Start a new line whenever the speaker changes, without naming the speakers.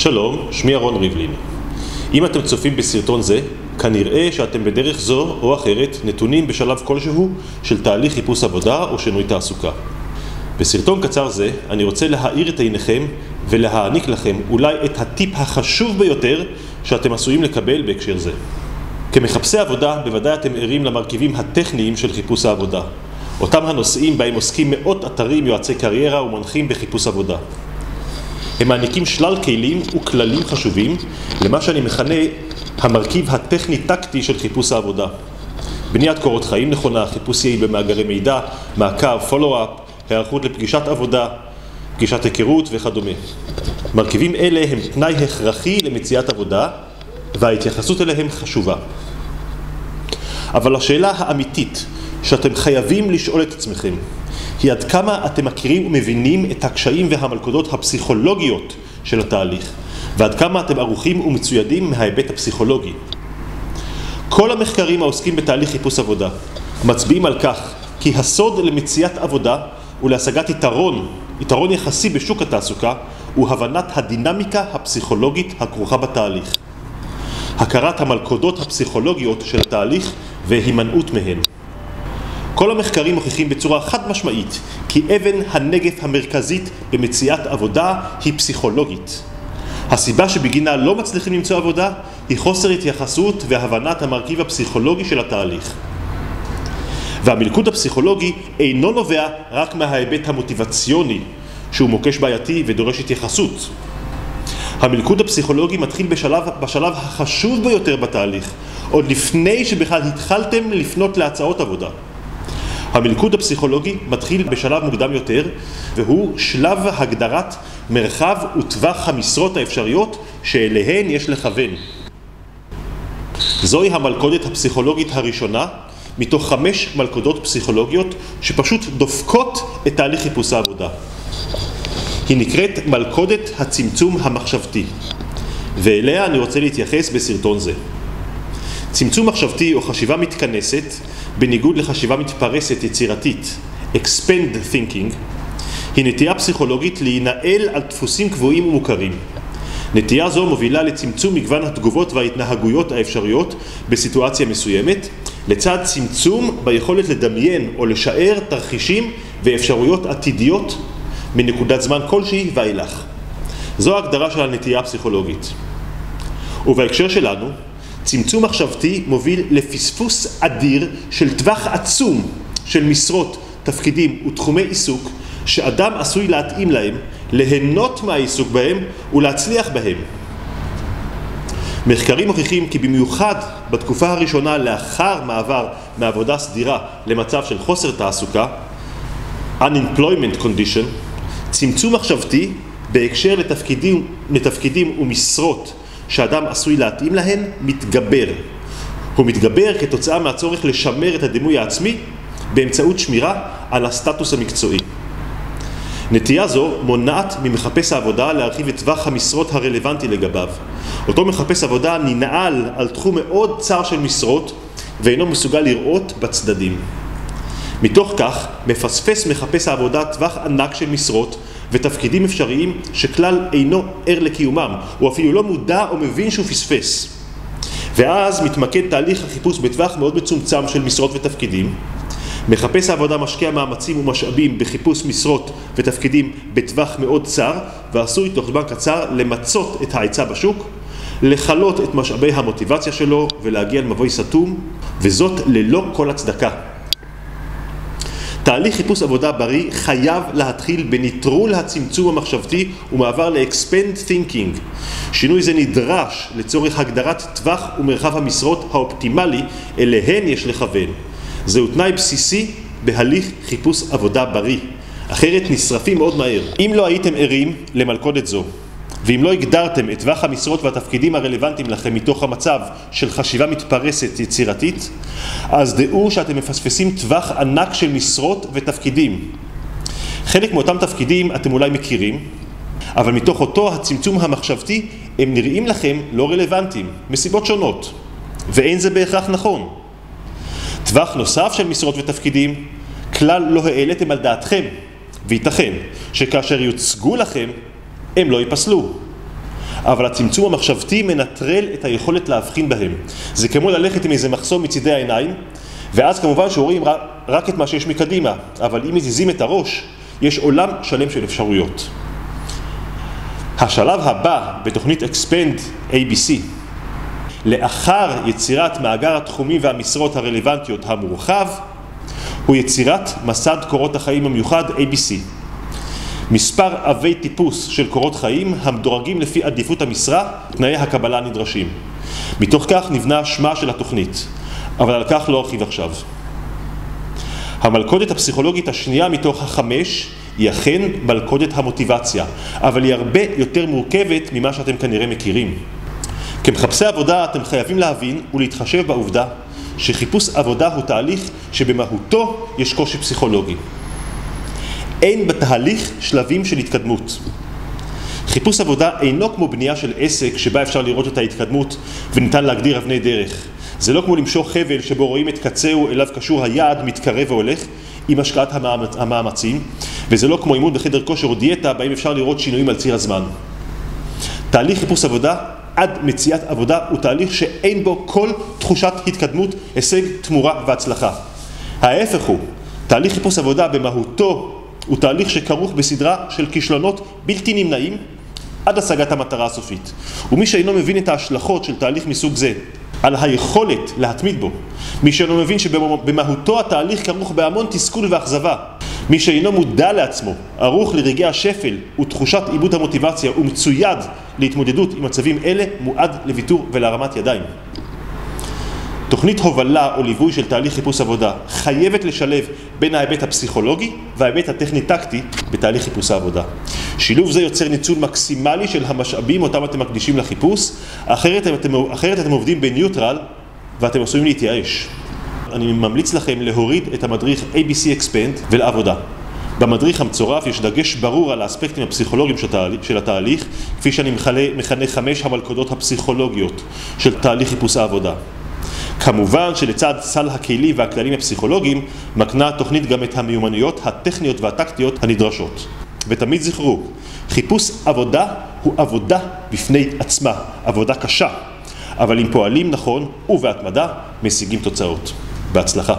שלום, שמי אהרון ריבלין. אם אתם צופים בסרטון זה, כנראה שאתם בדרך זו או אחרת נתונים בשלב כלשהו של תהליך חיפוש עבודה או שינוי תעסוקה. בסרטון קצר זה אני רוצה להאיר את עיניכם ולהעניק לכם אולי את הטיפ החשוב ביותר שאתם עשויים לקבל בהקשר זה. כמחפשי עבודה בוודאי אתם ערים למרכיבים הטכניים של חיפוש העבודה, אותם הנושאים בהם עוסקים מאות אתרים, יועצי קריירה ומנחים בחיפוש עבודה. הם מעניקים שלל כלים וכללים חשובים למה שאני מכנה המרכיב הטכני-טקטי של חיפוש העבודה. בניית קורות חיים נכונה, חיפוש יעיל במאגרי מידע, מעקב, פולו-אפ, היערכות לפגישת עבודה, פגישת היכרות וכדומה. מרכיבים אלה הם תנאי הכרחי למציאת עבודה וההתייחסות אליהם חשובה. אבל השאלה האמיתית שאתם חייבים לשאול את עצמכם היא עד כמה אתם מכירים ומבינים את הקשיים והמלכודות הפסיכולוגיות של התהליך, ועד כמה אתם ערוכים ומצוידים מההיבט הפסיכולוגי. כל המחקרים העוסקים בתהליך חיפוש עבודה מצביעים על כך כי הסוד למציאת עבודה ולהשגת יתרון יחסי בשוק התעסוקה הוא הבנת הדינמיקה הפסיכולוגית הכרוכה בתהליך, הכרת המלכודות הפסיכולוגיות של התהליך והימנעות מהן. כל המחקרים מוכיחים בצורה חד משמעית כי אבן הנגף המרכזית במציאת עבודה היא פסיכולוגית. הסיבה שבגינה לא מצליחים למצוא עבודה היא חוסר התייחסות והבנת המרכיב הפסיכולוגי של התהליך. והמלכוד הפסיכולוגי אינו נובע רק מההיבט המוטיבציוני, שהוא מוקש בעייתי ודורש התייחסות. המלכוד הפסיכולוגי מתחיל בשלב החשוב ביותר בתהליך, עוד לפני שבכלל התחלתם לפנות להצעות עבודה. המלכוד הפסיכולוגי מתחיל בשלב מוקדם יותר, והוא שלב הגדרת מרחב וטווח המשרות האפשריות שאליהן יש לכוון. זוהי המלכודת הפסיכולוגית הראשונה מתוך 5 מלכודות פסיכולוגיות שפשוט דופקות את תהליך חיפוש העבודה. היא נקראת מלכודת הצמצום המחשבתי, ואליה אני רוצה להתייחס בסרטון זה. צמצום מחשבתי או חשיבה מתכנסת, בניגוד לחשיבה מתפרסת יצירתית, expand thinking, היא נטייה פסיכולוגית להינעל על דפוסים קבועים ומוכרים. נטייה זו מובילה לצמצום מגוון התגובות וההתנהגויות האפשריות בסיטואציה מסוימת, לצד צמצום ביכולת לדמיין או לשער תרחישים ואפשרויות עתידיות מנקודת זמן כלשהי ואילך. זו ההגדרה של הנטייה הפסיכולוגית. ובהקשר שלנו, צמצום מחשבתי מוביל לפספוס אדיר של טווח עצום של משרות, תפקידים ותחומי עיסוק שאדם עשוי להתאים להם, ליהנות מהעיסוק בהם ולהצליח בהם. מחקרים מוכיחים כי במיוחד בתקופה הראשונה לאחר מעבר מעבודה סדירה למצב של חוסר תעסוקה, unemployment condition, צמצום מחשבתי בהקשר לתפקידים ומשרות שאדם עשוי להתאים להן מתגבר. הוא מתגבר כתוצאה מהצורך לשמר את הדימוי העצמי באמצעות שמירה על הסטטוס המקצועי. נטייה זו מונעת ממחפש העבודה להרחיב את טווח המשרות הרלוונטי לגביו. אותו מחפש עבודה ננעל על תחום מאוד צר של משרות ואינו מסוגל לראות בצדדים. מתוך כך מפספס מחפש העבודה טווח ענק של משרות ותפקידים אפשריים שכלל אינו ער לקיומם, הוא אפילו לא מודע או מבין שהוא פספס. ואז מתמקד תהליך החיפוש בטווח מאוד מצומצם של משרות ותפקידים. מחפש העבודה משקיע מאמצים ומשאבים בחיפוש משרות ותפקידים בטווח מאוד צר, ועשוי תוך זמן קצר למצות את ההיצע בשוק, לחלות את משאבי המוטיבציה שלו ולהגיע למבוי סתום, וזאת ללא כל הצדקה. תהליך חיפוש עבודה בריא חייב להתחיל בניטרול הצמצום המחשבתי ומעבר ל-expand thinking. שינוי זה נדרש לצורך הגדרת טווח ומרחב המשרות האופטימלי אליהן יש לכוון. זהו תנאי בסיסי בהליך חיפוש עבודה בריא, אחרת נשרפים מאוד מהר. אם לא הייתם ערים למלכודת זו, ואם לא הגדרתם את טווח המשרות והתפקידים הרלוונטיים לכם מתוך המצב של חשיבה מתפרסת יצירתית, אז דעו שאתם מפספסים טווח ענק של משרות ותפקידים. חלק מאותם תפקידים אתם אולי מכירים, אבל מתוך אותו הצמצום המחשבתי הם נראים לכם לא רלוונטיים, מסיבות שונות, ואין זה בהכרח נכון. טווח נוסף של משרות ותפקידים כלל לא העליתם על דעתכם, וייתכן שכאשר יוצגו לכם הם לא ייפסלו. אבל הצמצום המחשבתי מנטרל את היכולת להבחין בהם. זה כמו ללכת עם איזה מחסום מצידי העיניים, ואז כמובן שרואים רק את מה שיש מקדימה, אבל אם מזיזים את הראש, יש עולם שלם של אפשרויות. השלב הבא בתוכנית Expand ABC, לאחר יצירת מאגר התחומים והמשרות הרלוונטיות המורחב, הוא יצירת מסד קורות החיים המיוחד ABC. מספר אבי טיפוס של קורות חיים המדורגים לפי עדיפות המשרה, תנאי הקבלה הנדרשים. מתוך כך נבנה שמה של התוכנית, אבל על כך לא ארחיב עכשיו. המלכודת הפסיכולוגית השנייה מתוך החמש היא אכן מלכודת המוטיבציה, אבל היא הרבה יותר מורכבת ממה שאתם כנראה מכירים. כמחפשי עבודה אתם חייבים להבין ולהתחשב בעובדה שחיפוש עבודה הוא תהליך שבמהותו יש קושי פסיכולוגי. אין בתהליך שלבים של התקדמות. חיפוש עבודה אינו כמו בנייה של עסק שבה אפשר לראות את ההתקדמות וניתן להגדיר אבני דרך. זה לא כמו למשוך חבל שבו רואים את קצהו אליו קשור היעד מתקרב והולך עם השקעת המאמצים, וזה לא כמו אימון בחדר כושר או דיאטה בהם אפשר לראות שינויים על ציר הזמן. תהליך חיפוש עבודה עד מציאת עבודה הוא תהליך שאין בו כל תחושת התקדמות, הישג, תמורה והצלחה. ההפך הוא, תהליך חיפוש עבודה במהותו הוא תהליך שכרוך בסדרה של כישלונות בלתי נמנעים עד השגת המטרה הסופית. ומי שאינו מבין את ההשלכות של תהליך מסוג זה על היכולת להתמיד בו, מי שאינו מבין שבמהותו התהליך כרוך בהמון תסכול ואכזבה, מי שאינו מודע לעצמו, ערוך לרגעי השפל ותחושת איבוד המוטיבציה ומצויד להתמודדות עם מצבים אלה, מועד לוויתור ולהרמת ידיים. תוכנית הובלה או ליווי של תהליך חיפוש עבודה חייבת לשלב בין ההיבט הפסיכולוגי וההיבט הטכני-טקטי בתהליך חיפוש העבודה. שילוב זה יוצר ניצול מקסימלי של המשאבים אותם אתם מקדישים לחיפוש, אחרת אתם עובדים בניוטרל ואתם עשויים להתייאש. אני ממליץ לכם להוריד את המדריך ABC Expand ולעבודה. במדריך המצורף יש דגש ברור על האספקטים הפסיכולוגיים של התהליך, כפי שאני מכנה 5 המלכודות הפסיכולוגיות של תהליך חיפוש העבודה. כמובן שלצד סל הכלים והכללים הפסיכולוגיים מקנה התוכנית גם את המיומנויות הטכניות והטקטיות הנדרשות. ותמיד זכרו, חיפוש עבודה הוא עבודה בפני עצמה, עבודה קשה, אבל אם פועלים נכון ובהתמדה משיגים תוצאות. בהצלחה.